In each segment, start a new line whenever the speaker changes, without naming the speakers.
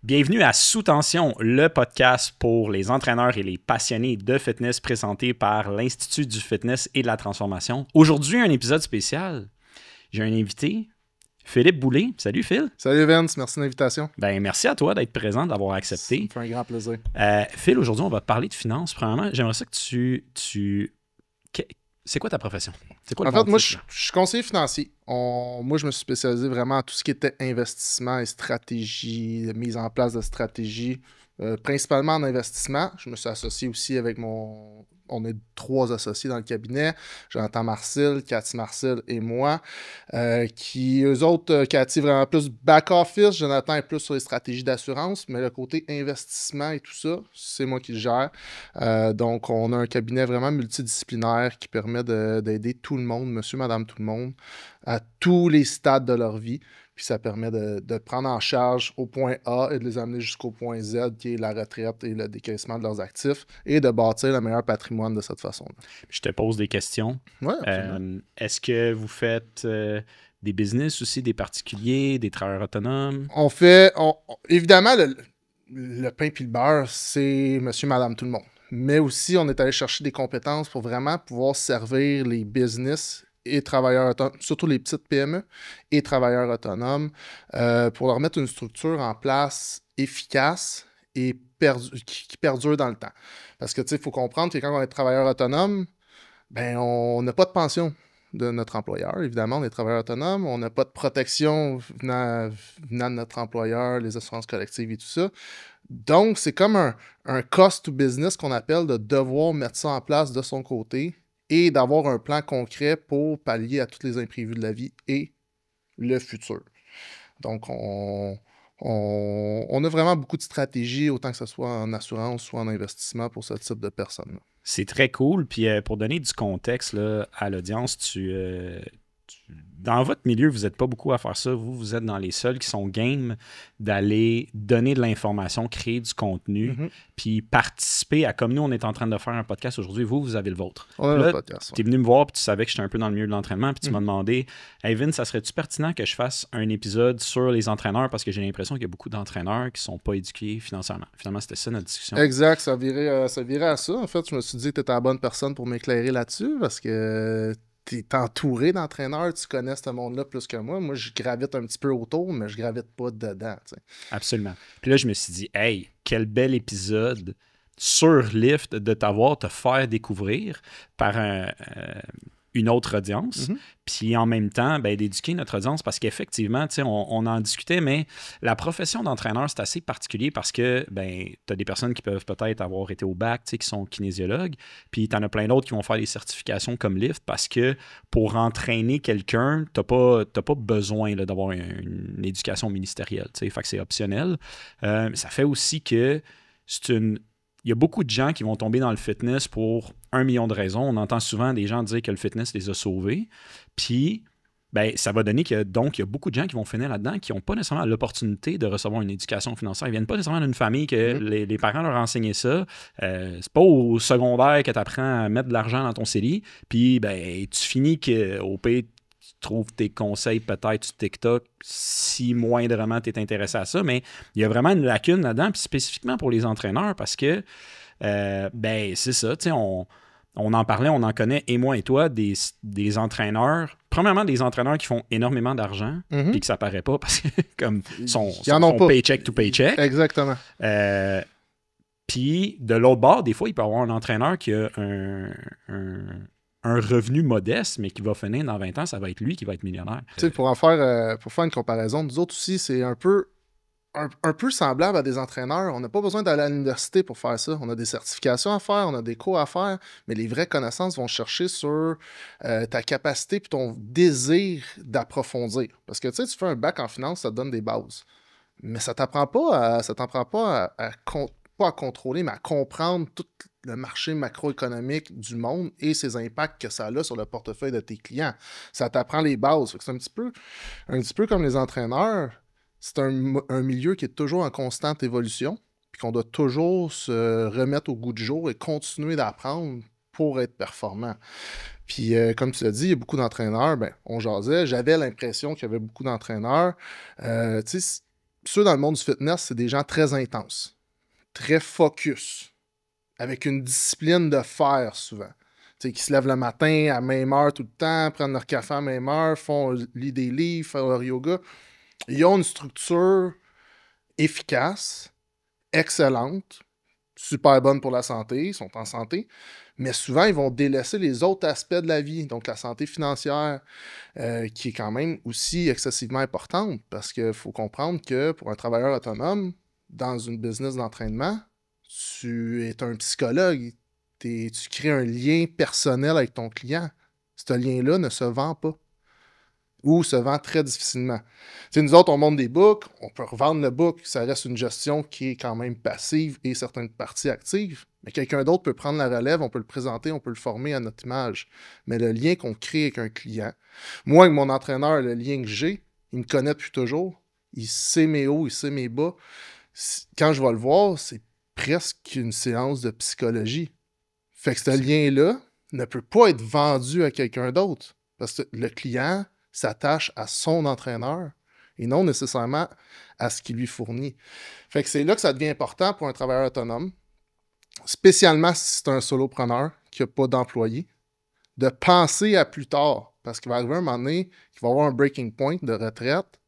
Bienvenue à Sous Tension, le podcast pour les entraîneurs et les passionnés de fitness présenté par l'Institut du fitness et de la transformation. Aujourd'hui, un épisode spécial. J'ai un invité, Philippe Boulay. Salut Phil.
Salut Vince, merci de l'invitation.
Merci à toi d'être présent, d'avoir
Ça
accepté.
me fait un grand plaisir.
Phil, aujourd'hui, on va te parler de finances. Premièrement, j'aimerais ça que C'est quoi ta profession? C'est quoi
En
le
fait,
bon
moi,
titre,
je suis conseiller financier. Moi, je me suis spécialisé vraiment en tout ce qui était investissement et stratégie, mise en place de stratégie, principalement en investissement. Je me suis associé aussi avec mon... On est 3 associés dans le cabinet. Jonathan Marcel, Cathy Marcel et moi. Eux autres, Cathy, vraiment plus back-office. Jonathan est plus sur les stratégies d'assurance. Mais le côté investissement et tout ça, c'est moi qui le gère. Donc, on a un cabinet vraiment multidisciplinaire qui permet d'aider tout le monde, monsieur, madame, tout le monde, à tous les stades de leur vie. Puis ça permet de prendre en charge au point A et de les amener jusqu'au point Z, qui est la retraite et le décaissement de leurs actifs, et de bâtir le meilleur patrimoine de cette façon-là.
Je te pose des questions.
Oui,
Est-ce que vous faites des business aussi, des particuliers, des travailleurs autonomes?
Évidemment, le pain et le beurre, c'est monsieur, madame, tout le monde. Mais aussi, on est allé chercher des compétences pour vraiment pouvoir servir les business et travailleurs autonomes, surtout les petites PME et travailleurs autonomes, pour leur mettre une structure en place efficace et qui perdure dans le temps. Parce que, tu sais, il faut comprendre que quand on est travailleur autonome, ben, on n'a pas de pension de notre employeur. Évidemment, on est travailleur autonome, on n'a pas de protection venant de notre employeur, les assurances collectives et tout ça. Donc, c'est comme un cost to business qu'on appelle de devoir mettre ça en place de son côté et d'avoir un plan concret pour pallier à tous les imprévus de la vie et le futur. Donc, on a vraiment beaucoup de stratégies, autant que ce soit en assurance ou en investissement pour ce type de personnes-là.
C'est très cool. Puis pour donner du contexte là, à l'audience, dans votre milieu, vous n'êtes pas beaucoup à faire ça. Vous êtes dans les seuls qui sont game d'aller donner de l'information, créer du contenu, puis participer à, comme nous, on est en train de faire un podcast aujourd'hui, vous avez le vôtre.
On a le podcast.
Tu es venu me voir, puis tu savais que j'étais un peu dans le milieu de l'entraînement, puis tu m'as demandé, hey Vin, ça serait-tu pertinent que je fasse un épisode sur les entraîneurs, parce que j'ai l'impression qu'il y a beaucoup d'entraîneurs qui ne sont pas éduqués financièrement. Finalement, c'était ça notre discussion.
Exact, ça virait à ça. En fait, je me suis dit que tu étais la bonne personne pour m'éclairer là-dessus, parce que tu es entouré d'entraîneurs, tu connais ce monde-là plus que moi. Moi, je gravite un petit peu autour, mais je gravite pas dedans. T'sais.
Absolument. Puis là, je me suis dit, hey, quel bel épisode sur Lyft de t'avoir te faire découvrir par une autre audience, puis en même temps, d'éduquer notre audience parce qu'effectivement, on en discutait, mais la profession d'entraîneur, c'est assez particulier parce que tu as des personnes qui peuvent peut-être avoir été au bac, qui sont kinésiologues, puis tu en as plein d'autres qui vont faire des certifications comme Lyft parce que pour entraîner quelqu'un, tu n'as pas besoin là, d'avoir une éducation ministérielle, fait que c'est optionnel. Ça fait aussi que il y a beaucoup de gens qui vont tomber dans le fitness pour 1 million de raisons. On entend souvent des gens dire que le fitness les a sauvés. Puis, ça va donner que, donc, il y a beaucoup de gens qui vont finir là-dedans qui n'ont pas nécessairement l'opportunité de recevoir une éducation financière. Ils ne viennent pas nécessairement d'une famille que les parents leur enseignaient ça. C'est pas au secondaire que tu apprends à mettre de l'argent dans ton CELI. Puis, tu finis qu'au pays, tu trouves tes conseils peut-être sur TikTok si moindrement tu es intéressé à ça, mais il y a vraiment une lacune là-dedans, puis spécifiquement pour les entraîneurs, parce que, c'est ça, tu sais, on en parlait, on en connaît, et moi et toi, des entraîneurs, premièrement des entraîneurs qui font énormément d'argent, puis que ça paraît pas, parce que comme son paycheck to paycheck.
Exactement.
Puis de l'autre bord, des fois, il peut y avoir un entraîneur qui a un revenu modeste, mais qui va finir dans 20 ans, ça va être lui qui va être millionnaire.
Tu sais, pour faire une comparaison, nous autres aussi, c'est un peu semblable à des entraîneurs. On n'a pas besoin d'aller à l'université pour faire ça. On a des certifications à faire, on a des cours à faire, mais les vraies connaissances vont chercher sur ta capacité et ton désir d'approfondir. Parce que tu sais, tu fais un bac en finance, ça te donne des bases. Mais ça t'apprend pas pas à contrôler, mais à comprendre tout le marché macroéconomique du monde et ses impacts que ça a sur le portefeuille de tes clients. Ça t'apprend les bases. C'est un petit peu comme les entraîneurs. C'est un milieu qui est toujours en constante évolution, puis qu'on doit toujours se remettre au goût du jour et continuer d'apprendre pour être performant. Puis, comme tu l'as dit, il y a beaucoup d'entraîneurs. On jasait. J'avais l'impression qu'il y avait beaucoup d'entraîneurs. Tu sais, ceux dans le monde du fitness, c'est des gens très intenses, très focus, avec une discipline de fer souvent. T'sais, qui se lèvent le matin à même heure tout le temps, prennent leur café à même heure, lisent des livres, font leur yoga. Ils ont une structure efficace, excellente, super bonne pour la santé, ils sont en santé, mais souvent, ils vont délaisser les autres aspects de la vie, donc la santé financière, qui est quand même aussi excessivement importante, parce qu'il faut comprendre que pour un travailleur autonome, dans une business d'entraînement, tu es un psychologue, tu crées un lien personnel avec ton client. Ce lien-là ne se vend pas ou se vend très difficilement. T'sais, nous autres, on monte des books, on peut revendre le book, ça reste une gestion qui est quand même passive et certaines parties actives, mais quelqu'un d'autre peut prendre la relève, on peut le présenter, on peut le former à notre image. Mais le lien qu'on crée avec un client, moi avec mon entraîneur, le lien que j'ai, il me connaît depuis toujours, il sait mes hauts, il sait mes bas. Quand je vais le voir, c'est presque une séance de psychologie. Fait que ce lien-là ne peut pas être vendu à quelqu'un d'autre, parce que le client s'attache à son entraîneur et non nécessairement à ce qu'il lui fournit. Fait que c'est là que ça devient important pour un travailleur autonome, spécialement si c'est un solopreneur qui n'a pas d'employé, de penser à plus tard. Parce qu'il va arriver un moment donné qu'il va avoir un breaking point de retraite,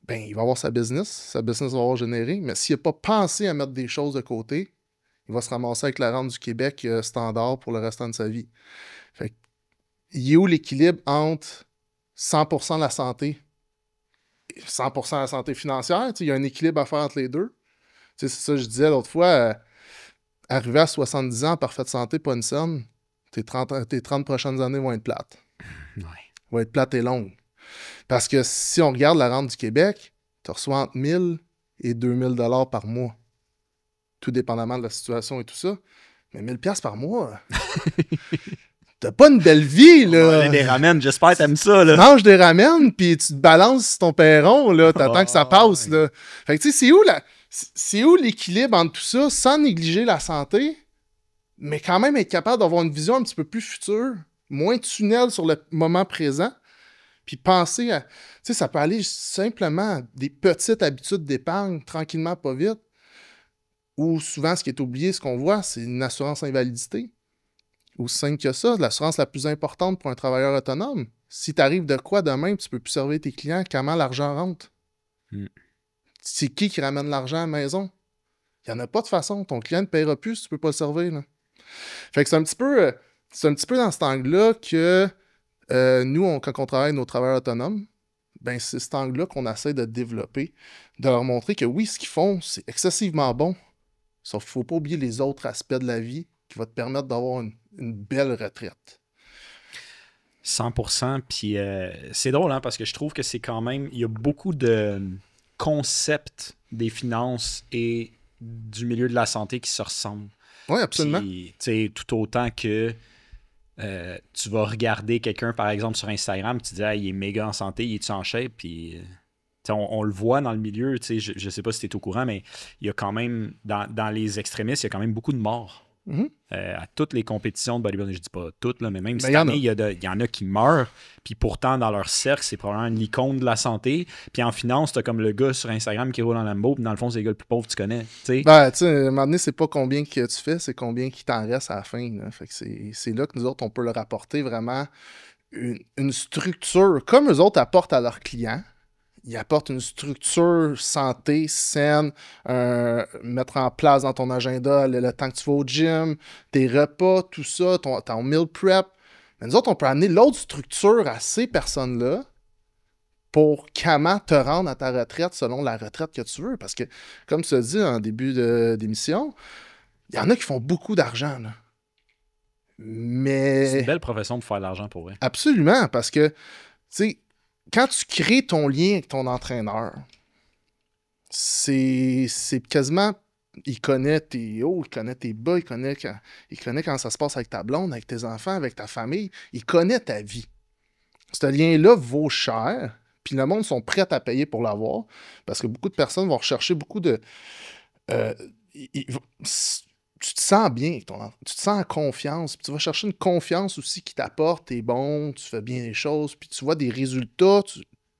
ben il va avoir sa business va avoir généré, mais s'il n'a pas pensé à mettre des choses de côté, il va se ramasser avec la rente du Québec standard pour le restant de sa vie. Fait que, il est où l'équilibre entre 100% de la santé, 100% de la santé financière? Il y a un équilibre à faire entre les deux. C'est ça que je disais l'autre fois, arriver à 70 ans en parfaite santé, pas une scène, tes 30 prochaines années vont être plates.
Ouais.
Vont être plates et longues. Parce que si on regarde la rente du Québec, tu reçois entre 1000 et 2000 $ par mois. Tout dépendamment de la situation et tout ça. Mais 1000 $ par mois... T'as pas une belle vie, là.
Des ramen, j'espère que t'aimes ça, là.
Tu manges des ramen, puis tu te balances ton perron, là. T'attends que ça passe, là. Fait que, tu sais, c'est où l'équilibre entre tout ça, sans négliger la santé, mais quand même être capable d'avoir une vision un petit peu plus future, moins tunnel sur le moment présent, puis penser à... Tu sais, ça peut aller simplement à des petites habitudes d'épargne, tranquillement, pas vite, ou souvent, ce qui est oublié, ce qu'on voit, c'est une assurance invalidité. Aussi simple que ça, l'assurance la plus importante pour un travailleur autonome. Si t'arrives de quoi demain, tu peux plus servir tes clients, comment l'argent rentre? C'est qui ramène l'argent à la maison? Il n'y en a pas de façon. Ton client ne paiera plus si tu peux pas le servir. Là. Fait que c'est un petit peu dans cet angle-là que nous, quand on travaille avec nos travailleurs autonomes, ben c'est cet angle-là qu'on essaie de développer, de leur montrer que oui, ce qu'ils font, c'est excessivement bon. Sauf qu'il ne faut pas oublier les autres aspects de la vie qui vont te permettre d'avoir une belle retraite.
100%. Puis c'est drôle, hein, parce que je trouve que c'est quand même... Il y a beaucoup de concepts des finances et du milieu de la santé qui se ressemblent.
Oui, absolument.
Puis, tout autant que tu vas regarder quelqu'un, par exemple, sur Instagram, tu dis il est méga en santé, il est-tu en shape? Puis on le voit dans le milieu. Je ne sais pas si tu es au courant, mais il y a quand même, dans les extrémistes, il y a quand même beaucoup de morts. À toutes les compétitions de bodybuilding, je dis pas toutes, là, mais même cette année, il y en a qui meurent, puis pourtant, dans leur cercle, c'est probablement l'icône de la santé. Puis en finance, t'as comme le gars sur Instagram qui roule en Lambo, puis dans le fond, c'est le gars le plus pauvre que tu connais. T'sais.
Ben, tu sais, à un moment donné, c'est pas combien que tu fais, c'est combien qui t'en reste à la fin. Là. Fait que c'est là que nous autres, on peut leur apporter vraiment une structure, comme eux autres apportent à leurs clients. Ils apportent une structure santé, saine, mettre en place dans ton agenda le temps que tu vas au gym, tes repas, tout ça, ton meal prep. Mais nous autres, on peut amener l'autre structure à ces personnes-là pour comment te rendre à ta retraite selon la retraite que tu veux. Parce que, comme tu as dit en début d'émission, il y en a qui font beaucoup d'argent. Là. Mais...
C'est une belle profession pour faire de l'argent pour vrai.
Absolument, parce que, tu sais, quand tu crées ton lien avec ton entraîneur, c'est quasiment... Il connaît tes hauts, il connaît tes bas, il connaît quand ça se passe avec ta blonde, avec tes enfants, avec ta famille. Il connaît ta vie. Ce lien-là vaut cher, puis le monde sont prêts à payer pour l'avoir, parce que beaucoup de personnes vont rechercher beaucoup de... tu te sens bien, tu te sens en confiance, puis tu vas chercher une confiance aussi qui t'apporte, t'es bon, tu fais bien les choses, puis tu vois des résultats,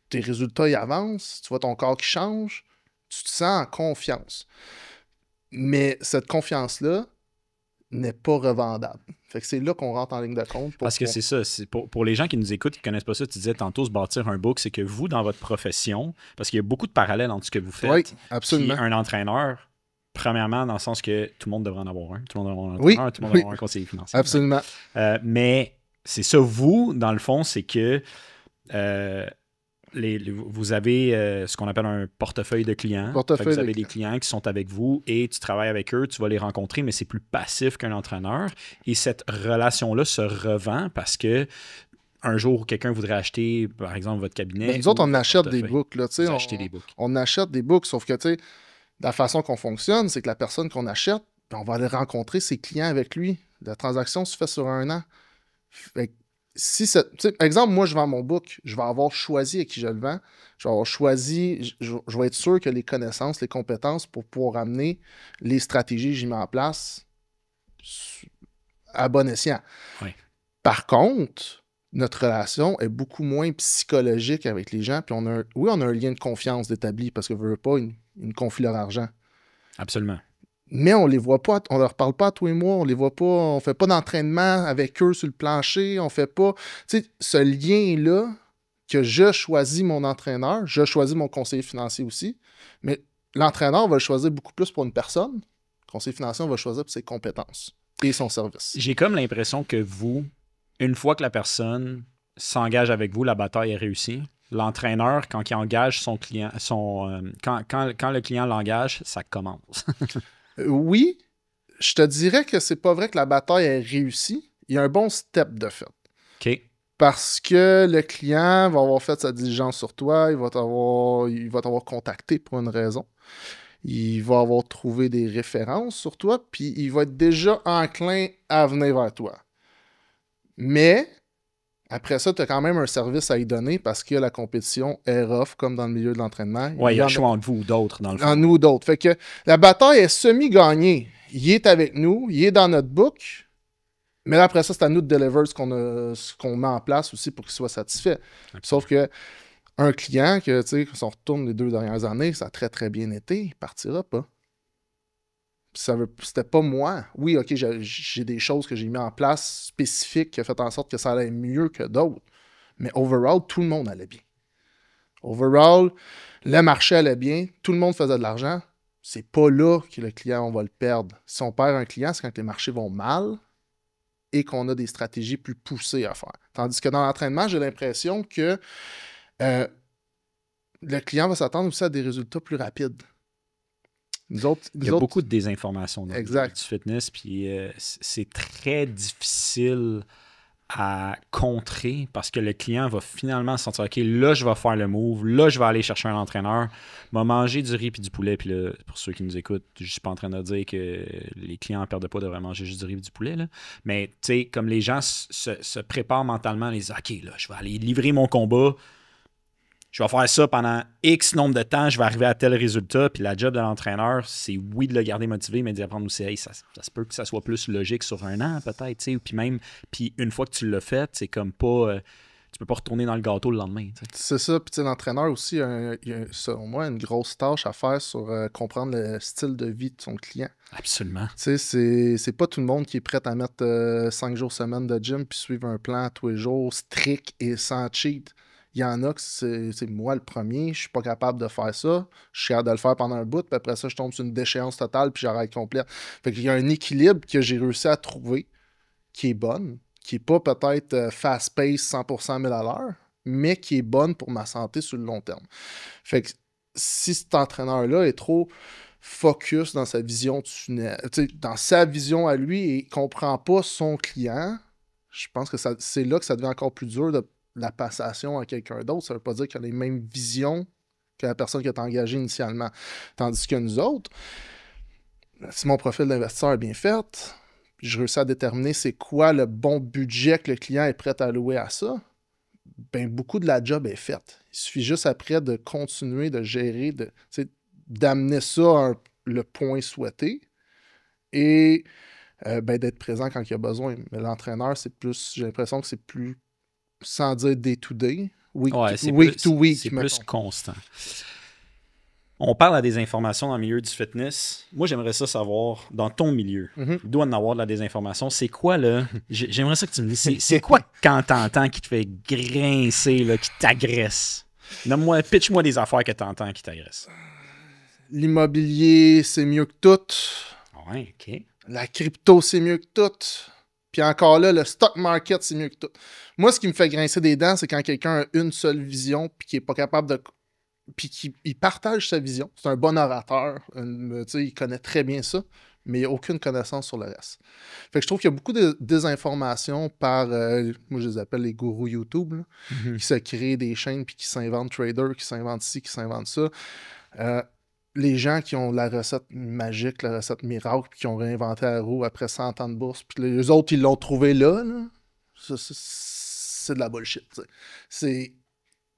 tes résultats ils avancent, tu vois ton corps qui change, tu te sens en confiance. Mais cette confiance-là n'est pas revendable. Fait que c'est là qu'on rentre en ligne de compte.
Parce que c'est ça. C'est pour les gens qui nous écoutent, qui ne connaissent pas ça, tu disais tantôt se bâtir un book, c'est que vous, dans votre profession, parce qu'il y a beaucoup de parallèles entre ce que vous faites
oui, absolument.
et un entraîneur, premièrement, dans le sens que tout le monde devrait en avoir un. Tout le monde devrait en avoir un entraîneur, tout le monde devrait avoir un conseiller financier.
Absolument.
Mais c'est ça, vous, dans le fond, c'est que vous avez ce qu'on appelle un portefeuille de clients. Vous avez des clients qui sont avec vous et tu travailles avec eux, tu vas les rencontrer, mais c'est plus passif qu'un entraîneur. Et cette relation-là se revend parce que un jour, quelqu'un voudrait acheter, par exemple, votre cabinet.
Ben, nous autres, on achète des books. Là,
on
achète des books, sauf que la façon qu'on fonctionne, c'est que la personne qu'on achète, on va aller rencontrer ses clients avec lui. La transaction se fait sur 1 an. Fait que exemple, moi, je vends mon book, je vais avoir choisi à qui je le vends, je vais avoir choisi, je vais être sûr que les connaissances, les compétences pour pouvoir amener les stratégies que j'ai mis en place à bon escient.
Oui.
Par contre, notre relation est beaucoup moins psychologique avec les gens, puis on a un lien de confiance d'établi parce que veut pas, ils confient leur argent.
Absolument.
Mais on les voit pas, on leur parle pas à tous les mois, on les voit pas, on fait pas d'entraînement avec eux sur le plancher, on fait pas, ce lien-là que je choisis mon entraîneur, je choisis mon conseiller financier aussi, mais l'entraîneur va le choisir beaucoup plus pour une personne, le conseiller financier, on va le choisir pour ses compétences et son service.
J'ai comme l'impression que vous, une fois que la personne s'engage avec vous, la bataille est réussie. L'entraîneur, quand il engage son client, quand le client l'engage, ça commence.
Oui, je te dirais que c'est pas vrai que la bataille est réussie. Il y a un bon step de fait.
OK.
Parce que le client va avoir fait sa diligence sur toi, il va t'avoir contacté pour une raison. Il va avoir trouvé des références sur toi, puis il va être déjà enclin à venir vers toi. Mais après ça, tu as quand même un service à y donner parce que la compétition est rough, comme dans le milieu de l'entraînement.
Oui, il y a le choix entre vous ou d'autres, dans le fond.
En nous ou d'autres. Fait que la bataille est semi-gagnée. Il est avec nous, il est dans notre book, mais là, après ça, c'est à nous de deliver ce qu'on met en place aussi pour qu'il soit satisfait. Absolument. Sauf que un client que, si on retourne les 2 dernières années, ça a très, très bien été, il partira pas. C'était pas moi. Oui, OK, j'ai des choses que j'ai mis en place spécifiques qui ont fait en sorte que ça allait mieux que d'autres. Mais overall, tout le monde allait bien. Overall, le marché allait bien, tout le monde faisait de l'argent. C'est pas là que le client, on va le perdre. Si on perd un client, c'est quand les marchés vont mal et qu'on a des stratégies plus poussées à faire. Tandis que dans l'entraînement, j'ai l'impression que le client va s'attendre aussi à des résultats plus rapides.
Il y a beaucoup de désinformation dans du fitness, puis c'est très difficile à contrer parce que le client va finalement se sentir « OK, là, je vais faire le move, là, je vais aller chercher un entraîneur, m'a manger du riz puis du poulet. » Puis là, pour ceux qui nous écoutent, je ne suis pas en train de dire que les clients en perte de poids devraient manger juste du riz et du poulet, là. Mais tu sais, comme les gens se préparent mentalement, ils disent « OK, là, je vais aller livrer mon combat. » Je vais faire ça pendant X nombre de temps, je vais arriver à tel résultat. Puis la job de l'entraîneur, c'est oui de le garder motivé, mais d'y apprendre aussi, hey, ça se peut que ça soit plus logique sur 1 an peut-être. Puis une fois que tu l'as fait, c'est comme pas. Tu peux pas retourner dans le gâteau le lendemain. T'sais.
C'est ça. Puis l'entraîneur aussi, il y a, selon moi, une grosse tâche à faire sur comprendre le style de vie de son client.
Absolument.
C'est pas tout le monde qui est prêt à mettre 5 jours semaine de gym puis suivre un plan tous les jours strict et sans cheat. Il y en a que c'est moi le premier, je suis pas capable de faire ça. Je suis capable de le faire pendant un bout, puis après ça, je tombe sur une déchéance totale, puis j'arrête complète. Fait qu'il y a un équilibre que j'ai réussi à trouver, qui est bonne, qui est pas peut-être fast-paced 100% 1000 à l'heure, mais qui est bonne pour ma santé sur le long terme. Fait que si cet entraîneur-là est trop focus dans sa vision dans sa vision à lui et comprend pas son client, je pense que c'est là que ça devient encore plus dur de la passation à quelqu'un d'autre. Ça veut pas dire qu'il a les mêmes visions que la personne qui a engagée initialement. Tandis que nous autres, si mon profil d'investisseur est bien fait, je réussis à déterminer c'est quoi le bon budget que le client est prêt à allouer à ça, ben beaucoup de la job est faite. Il suffit juste après de continuer de gérer, d'amener ça le point souhaité et d'être présent quand il y a besoin. Mais l'entraîneur, c'est plus, j'ai l'impression que c'est plus, sans dire day to day, week to week.
C'est plus constant. On parle à des informations dans le milieu du fitness. Moi, j'aimerais ça savoir, dans ton milieu, il doit en avoir de la désinformation. C'est quoi, là? J'aimerais ça que tu me dises. C'est quoi quand t'entends qui te fait grincer, là, qui t'agresse? Pitch-moi des affaires que t'entends qui t'agressent.
L'immobilier, c'est mieux que tout.
Ouais, OK.
La crypto, c'est mieux que tout. Puis encore là, le stock market, c'est mieux que tout. Moi, ce qui me fait grincer des dents, c'est quand quelqu'un a une seule vision puis qui est pas capable de... Puis qu'il partage sa vision. C'est un bon orateur. Il connaît très bien ça, mais il n'a aucune connaissance sur le reste. Fait que je trouve qu'il y a beaucoup de désinformation par... moi, je les appelle les gourous YouTube, là, qui se créent des chaînes puis qui s'inventent traders, qui s'inventent ci, qui s'inventent ça. Les gens qui ont la recette magique, la recette miracle, puis qui ont réinventé la roue après 100 ans de bourse, puis les autres, ils l'ont trouvé là, c'est de la bullshit.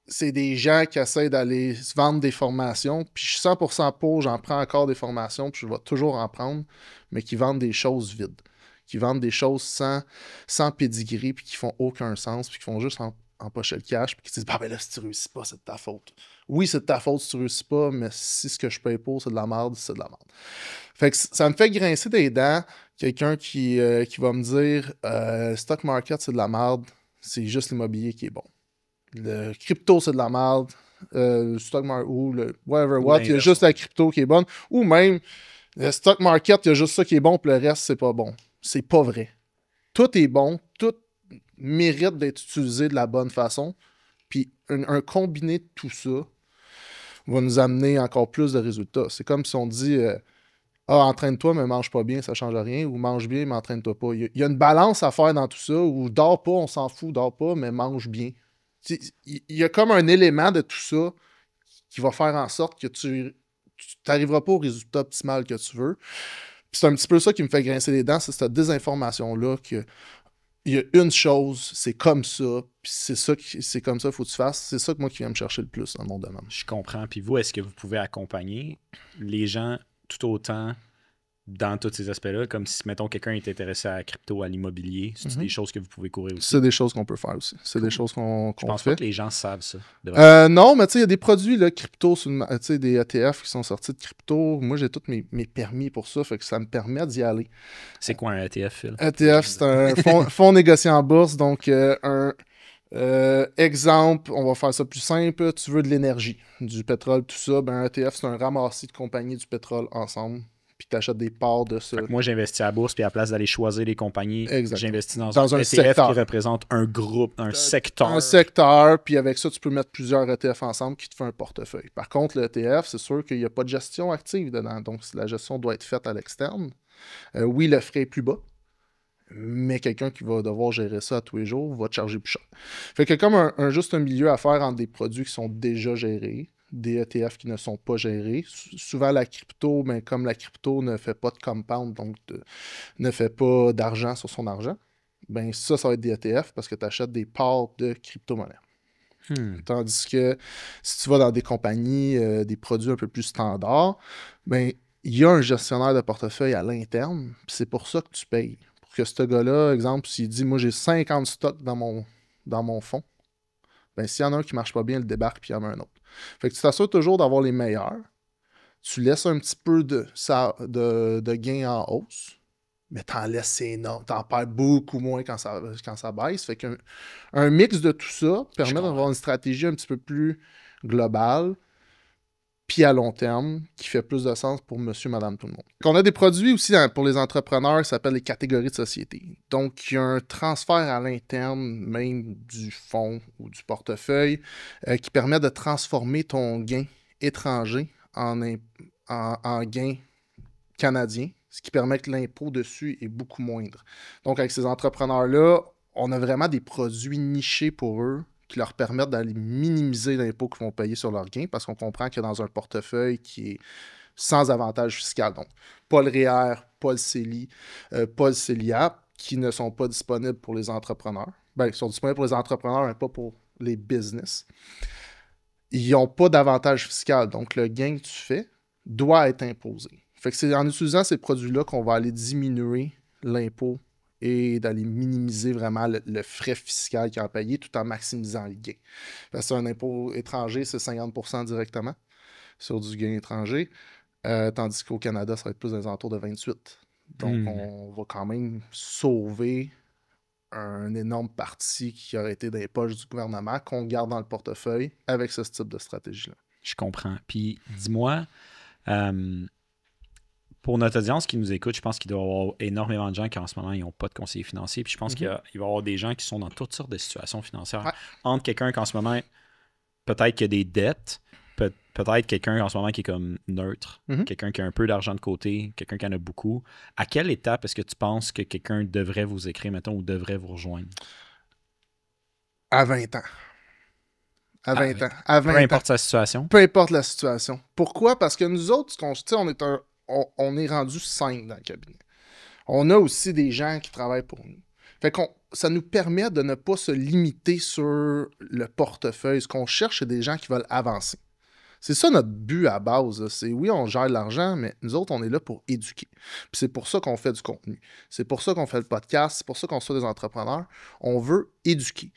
C'est des gens qui essaient d'aller se vendre des formations, puis je suis 100% pour, j'en prends encore des formations, puis je vais toujours en prendre, mais qui vendent des choses vides, qui vendent des choses sans pedigree, puis qui font aucun sens, puis qui font juste empocher le cash, puis qui disent « Bah ben là, si tu réussis pas, c'est de ta faute. » Oui, c'est de ta faute si tu réussis pas, mais si ce que je paye pour, c'est de la merde, c'est de la merde. Fait que ça me fait grincer des dents, quelqu'un qui va me dire stock market, c'est de la merde, c'est juste l'immobilier qui est bon. Le crypto, c'est de la merde. Le stock market, ou le whatever what, il y a juste la crypto qui est bonne. Ou même, le stock market, il y a juste ça qui est bon, puis le reste, c'est pas bon. C'est pas vrai. Tout est bon, tout mérite d'être utilisé de la bonne façon. Puis un combiné de tout ça va nous amener encore plus de résultats. C'est comme si on dit entraîne-toi, mais mange pas bien, ça change rien. Ou mange bien, mais entraîne-toi pas. Il y a une balance à faire dans tout ça. Ou dors pas, on s'en fout, dors pas, mais mange bien. Il y a comme un élément de tout ça qui va faire en sorte que tu n'arriveras pas au résultat optimal que tu veux. Puis c'est un petit peu ça qui me fait grincer les dents, c'est cette désinformation-là que il y a une chose, c'est comme ça, puis c'est comme ça qu'il faut que tu fasses. C'est ça que moi qui vient me chercher le plus dans mon domaine.
Je comprends. Puis vous, est-ce que vous pouvez accompagner les gens tout autant dans tous ces aspects-là, comme si, mettons, quelqu'un est intéressé à la crypto, à l'immobilier, c'est des choses que vous pouvez couvrir aussi?
C'est des choses qu'on peut faire aussi. C'est des choses qu'on
Je pense
fait.
pas que les gens savent ça.
Non, mais tu sais, il y a des produits là, crypto, des ETF qui sont sortis de crypto. Moi, j'ai tous mes permis pour ça, fait que ça me permet d'y aller.
C'est quoi un ETF, Phil?
ETF, c'est un fonds négocié en bourse. Donc, exemple, on va faire ça plus simple. Tu veux de l'énergie, du pétrole, tout ça. Ben, un ETF, c'est un ramassis de compagnies du pétrole ensemble. Puis tu achètes des parts de ça.
Moi, j'investis à la bourse, puis à la place d'aller choisir les compagnies, j'investis dans un ETF
secteur
qui représente un groupe, un secteur.
Un secteur, puis avec ça, tu peux mettre plusieurs ETF ensemble qui te fait un portefeuille. Par contre, le ETF, c'est sûr qu'il n'y a pas de gestion active dedans. Donc, la gestion doit être faite à l'externe. Oui, le frais est plus bas, mais quelqu'un qui va devoir gérer ça à tous les jours va te charger plus cher. Fait que comme juste un milieu à faire entre des produits qui sont déjà gérés, des ETF qui ne sont pas gérés. Souvent, la crypto, ben, comme la crypto ne fait pas de compound, donc ne fait pas d'argent sur son argent, ben ça va être des ETF parce que tu achètes des parts de crypto-monnaie. Tandis que si tu vas dans des compagnies, des produits un peu plus standards, ben il y a un gestionnaire de portefeuille à l'interne, puis c'est pour ça que tu payes. Pour que ce gars-là, exemple, s'il dit « Moi, j'ai 50 stocks dans mon fonds », ben s'il y en a un qui ne marche pas bien, il le débarque, puis il y en a un autre. Fait que tu t'assures toujours d'avoir les meilleurs. Tu laisses un petit peu de gain en hausse, mais t'en laisses énorme. T'en perds beaucoup moins quand ça baisse. Fait qu'un mix de tout ça permet d'avoir une stratégie un petit peu plus globale, puis à long terme, qui fait plus de sens pour monsieur, madame, tout le monde. On a des produits aussi pour les entrepreneurs qui s'appellent les catégories de société. Donc, il y a un transfert à l'interne, même du fonds ou du portefeuille, qui permet de transformer ton gain étranger en gain canadien, ce qui permet que l'impôt dessus est beaucoup moindre. Donc, avec ces entrepreneurs-là, on a vraiment des produits nichés pour eux, qui leur permettent d'aller minimiser l'impôt qu'ils vont payer sur leurs gains, parce qu'on comprend que dans un portefeuille qui est sans avantage fiscal, donc pas le REER, pas le CELI, pas le CELIAP, qui ne sont pas disponibles pour les entrepreneurs. Ben, ils sont disponibles pour les entrepreneurs, mais pas pour les business. Ils n'ont pas d'avantage fiscal, donc le gain que tu fais doit être imposé. Fait que c'est en utilisant ces produits-là qu'on va aller diminuer l'impôt et d'aller minimiser vraiment le frais fiscal qui est payé tout en maximisant le gain. Parce que un impôt étranger, c'est 50% directement. sur du gain étranger, tandis qu'au Canada, ça va être plus dans les alentours de 28. Donc, on va quand même sauver un énorme parti qui aurait été dans les poches du gouvernement qu'on garde dans le portefeuille avec ce type de stratégie-là.
Je comprends. Puis, dis-moi, pour notre audience qui nous écoute, je pense qu'il doit y avoir énormément de gens qui en ce moment n'ont pas de conseiller financier. Puis je pense qu'il va y avoir des gens qui sont dans toutes sortes de situations financières.
Ouais.
Entre quelqu'un qui en ce moment, peut-être qu'il a des dettes, peut-être quelqu'un en ce moment qui est comme neutre, quelqu'un qui a un peu d'argent de côté, quelqu'un qui en a beaucoup. À quelle étape est-ce que tu penses que quelqu'un devrait vous écrire, mettons, ou devrait vous rejoindre?
À 20 ans. À 20 ans. À 20
peu importe
ans.
sa situation.
Peu importe la situation. Pourquoi? Parce que nous autres, on est rendu 5 dans le cabinet. On a aussi des gens qui travaillent pour nous. Fait qu'on ça nous permet de ne pas se limiter sur le portefeuille. Ce qu'on cherche, c'est des gens qui veulent avancer. C'est ça notre but à base. Là. C'est oui, on gère de l'argent, mais nous autres, on est là pour éduquer. Puis c'est pour ça qu'on fait du contenu. C'est pour ça qu'on fait le podcast. C'est pour ça qu'on soit des entrepreneurs. On veut éduquer.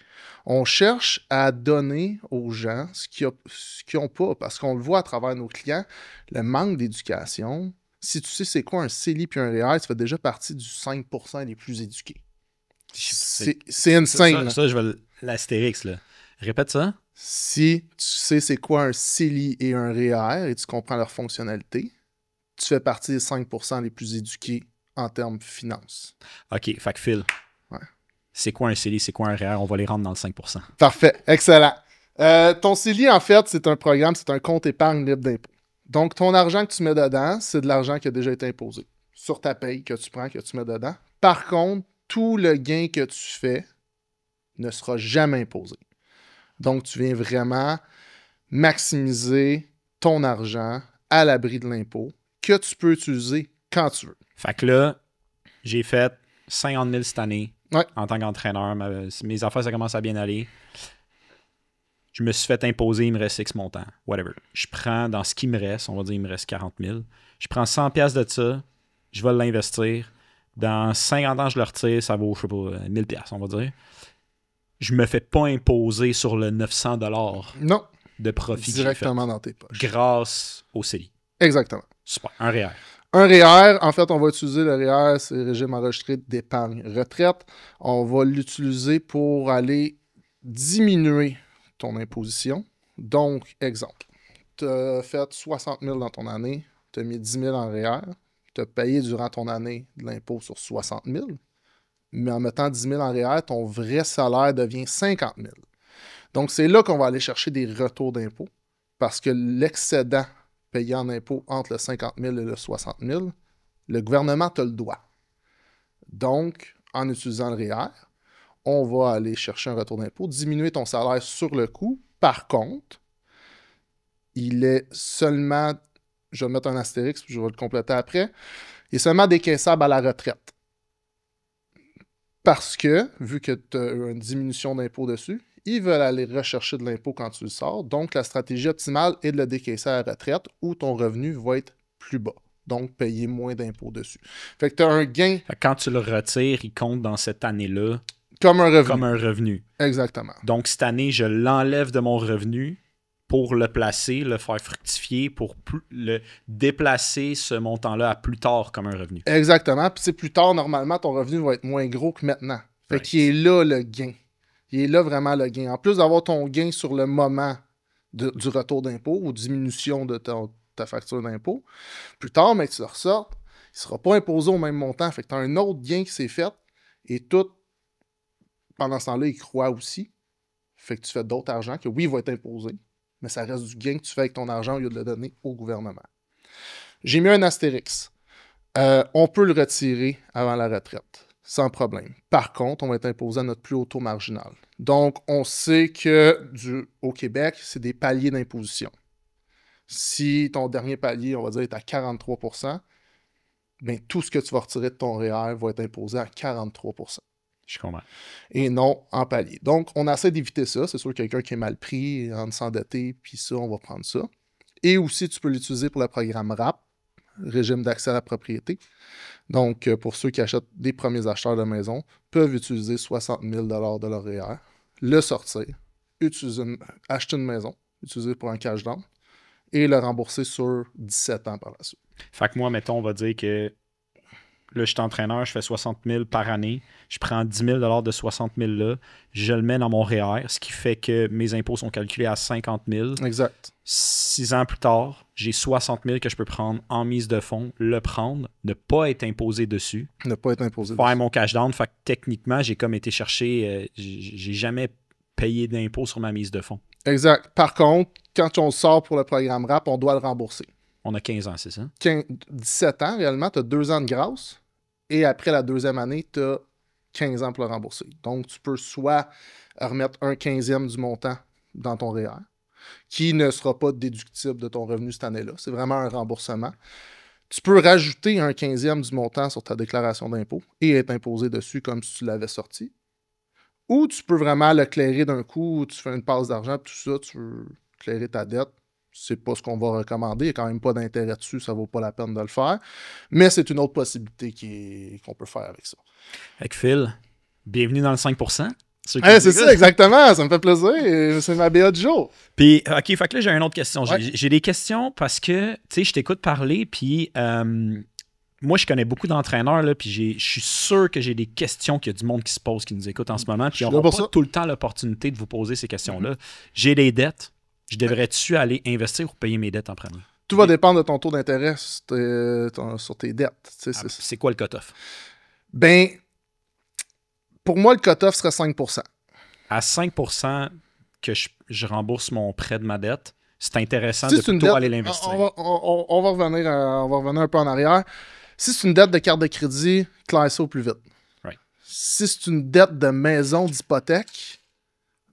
On cherche à donner aux gens ce qu'ils n'ont pas, parce qu'on le voit à travers nos clients, le manque d'éducation. Si tu sais c'est quoi un CELI puis un REER, ça fait déjà partie du 5% les plus éduqués. C'est insane.
Ça, je vais l'astérix, là. Répète ça.
Si tu sais c'est quoi un CELI et un REER et tu comprends leur fonctionnalité, tu fais partie des 5% les plus éduqués en termes de finances.
OK, fait que Phil, c'est quoi un CELI, c'est quoi un REER? On va les rendre dans le 5%.
Parfait, excellent. Ton CELI, en fait, c'est un programme, c'est un compte épargne libre d'impôt. Donc, ton argent que tu mets dedans, c'est de l'argent qui a déjà été imposé sur ta paye que tu prends, que tu mets dedans. Par contre, tout le gain que tu fais ne sera jamais imposé. Donc, tu viens vraiment maximiser ton argent à l'abri de l'impôt que tu peux utiliser quand tu veux.
Fait que là, j'ai fait 50 000 cette année en tant qu'entraîneur. Mes affaires, ça commence à bien aller. Je me suis fait imposer, il me reste X montant. Whatever. Je prends, dans ce qui me reste, on va dire, il me reste 40 000. Je prends 100 $ de ça, je vais l'investir. Dans 50 ans, je le retire, ça vaut, je sais pas, 1000 $, on va dire. Je me fais pas imposer sur le 900 $ de profit
directement dans tes poches.
Grâce au CELI.
Exactement.
Super. Un REER.
Un REER, en fait, on va utiliser le REER, c'est le régime enregistré d'épargne retraite. On va l'utiliser pour aller diminuer ton imposition. Donc, exemple, tu as fait 60 000 dans ton année, tu as mis 10 000 en REER, tu as payé durant ton année de l'impôt sur 60 000, mais en mettant 10 000 en REER, ton vrai salaire devient 50 000. Donc, c'est là qu'on va aller chercher des retours d'impôt parce que l'excédent payé en impôt entre le 50 000 et le 60 000, le gouvernement te le doit. Donc, en utilisant le REER, on va aller chercher un retour d'impôt, diminuer ton salaire sur le coup. Par contre, il est seulement, je vais mettre un astérix, puis je vais le compléter après, il est seulement décaissable à la retraite. Parce que, vu que tu as une diminution d'impôt dessus, ils veulent aller rechercher de l'impôt quand tu le sors. Donc, la stratégie optimale est de le décaisser à la retraite où ton revenu va être plus bas. Donc, payer moins d'impôt dessus. Fait que tu as un gain.
Quand tu le retires, il compte dans cette année-là
comme un revenu.
Comme un revenu.
Exactement.
Donc, cette année, je l'enlève de mon revenu pour le placer, le faire fructifier, pour le déplacer ce montant-là à plus tard comme un revenu.
Exactement. Puis c'est plus tard, normalement, ton revenu va être moins gros que maintenant. Fait qu'il est là le gain. Il est là vraiment le gain. En plus d'avoir ton gain sur le moment du retour d'impôt ou diminution de ta facture d'impôt, plus tard, mais que tu le ressortes, il ne sera pas imposé au même montant. Fait que tu as un autre gain qui s'est fait et tout, pendant ce temps-là, il croît aussi. Fait que tu fais d'autres argent que oui, il va être imposé, mais ça reste du gain que tu fais avec ton argent au lieu de le donner au gouvernement. J'ai mis un astérix. On peut le retirer avant la retraite, sans problème. Par contre, on va être imposé à notre plus haut taux marginal. Donc, on sait que au Québec, c'est des paliers d'imposition. Si ton dernier palier, on va dire, est à 43 %, bien, tout ce que tu vas retirer de ton REER va être imposé à 43 %.
Je comprends.
Et non en palier. Donc, on essaie d'éviter ça. C'est sûr, quelqu'un qui est mal pris, en s'endetter, puis ça, on va prendre ça. Et aussi, tu peux l'utiliser pour le programme RAP, Régime d'accès à la propriété. Donc, pour ceux qui achètent des premiers acheteurs de maison, peuvent utiliser 60 000 $ de leur REER, le sortir, acheter une maison, utiliser pour un cash down, et le rembourser sur 17 ans par la suite.
Fait que moi, mettons, on va dire que là, je suis entraîneur, je fais 60 000 par année. Je prends 10 000 de 60 000 là, je le mets dans mon REER, ce qui fait que mes impôts sont calculés à 50 000.
Exact.
6 ans plus tard, j'ai 60 000 que je peux prendre en mise de fonds, le prendre, ne pas être imposé dessus.
Ne pas être imposé
faire
dessus.
mon cash down. Fait que techniquement, j'ai comme été chercher, j'ai jamais payé d'impôts sur ma mise de fonds.
Exact. Par contre, quand on sort pour le programme RAP, on doit le rembourser.
On a 15 ans, c'est ça?
17 ans, réellement, tu as 2 ans de grâce. Et après la deuxième année, tu as 15 ans pour le rembourser. Donc, tu peux soit remettre un 15e du montant dans ton REER, qui ne sera pas déductible de ton revenu cette année-là. C'est vraiment un remboursement. Tu peux rajouter un 15e du montant sur ta déclaration d'impôt et être imposé dessus comme si tu l'avais sorti. Ou tu peux vraiment le clairer d'un coup, tu fais une passe d'argent, tout ça, tu veux clairer ta dette. C'est pas ce qu'on va recommander. Il n'y a quand même pas d'intérêt dessus, ça vaut pas la peine de le faire. Mais c'est une autre possibilité qu'on peut faire avec ça.
Avec Phil, bienvenue dans le 5%.
C'est ça, exactement. Ça me fait plaisir. C'est ma BA du jour.
Puis, OK, fait que là, j'ai une autre question. Ouais. J'ai des questions parce que, tu sais, je t'écoute parler, puis moi, je connais beaucoup d'entraîneurs, là, puis je suis sûr que j'ai des questions qu'il y a du monde qui se pose, qui nous écoute en ce moment, puis on n'a pas tout le temps l'opportunité de vous poser ces questions-là. J'ai des dettes. Je devrais-tu aller investir ou payer mes dettes en premier?
Tout va dépendre de ton taux d'intérêt sur tes dettes.
C'est quoi le cut-off?
Ben, pour moi, le cut-off serait 5%.
À 5% que je rembourse mon prêt de ma dette, c'est intéressant de plutôt aller l'investir.
On va revenir un peu en arrière. Si c'est une dette de carte de crédit, claire ça au plus vite.
Right.
Si c'est une dette de maison, d'hypothèque,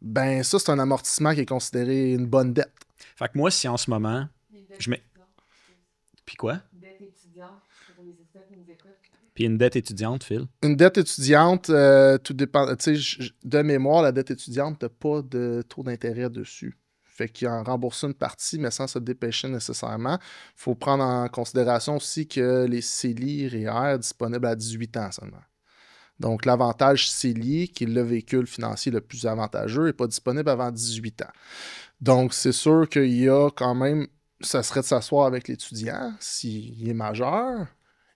ben ça, c'est un amortissement qui est considéré une bonne dette.
Fait que moi, si en ce moment, je mets... Puis quoi?
Dette étudiante pour les étudiants qui nous écoutent.
Puis une dette étudiante, Phil?
Une dette étudiante, tout dépend. Tu sais, de mémoire, la dette étudiante n'a pas de taux d'intérêt dessus. Fait qu'il en rembourse une partie, mais sans se dépêcher nécessairement. Il faut prendre en considération aussi que les CELI REER disponibles à 18 ans seulement. Donc, l'avantage CELI, qui est le véhicule financier le plus avantageux, n'est pas disponible avant 18 ans. Donc, c'est sûr qu'il y a quand même, ça serait de s'asseoir avec l'étudiant, s'il est majeur,